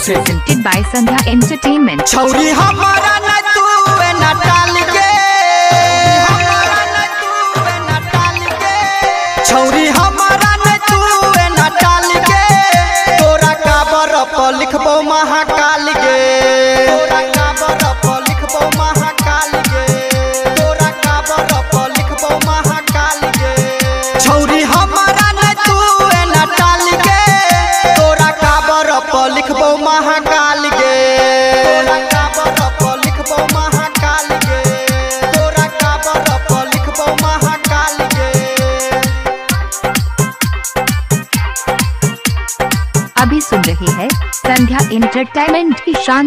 presented by Sandhya Entertainment। छौरी हमारा न तू न टाल के, छौरी हमारा न तू न टाल के, तोरा काबर पर लिखबो महाकाल गे, तोरा काबर पर लिखबो महाकाल गे, तोरा काबर पर लिखबो महाकाल गे। छौरी हमारा न तू न टाल के, तोरा काबर पर लिखबो महाकाल गे, तोरा काबर पर लिखबो महाकाल गे, तोरा काबर पर लिखबो महाकाल गे। अभी सुन रही है संध्या एंटरटेनमेंट की शान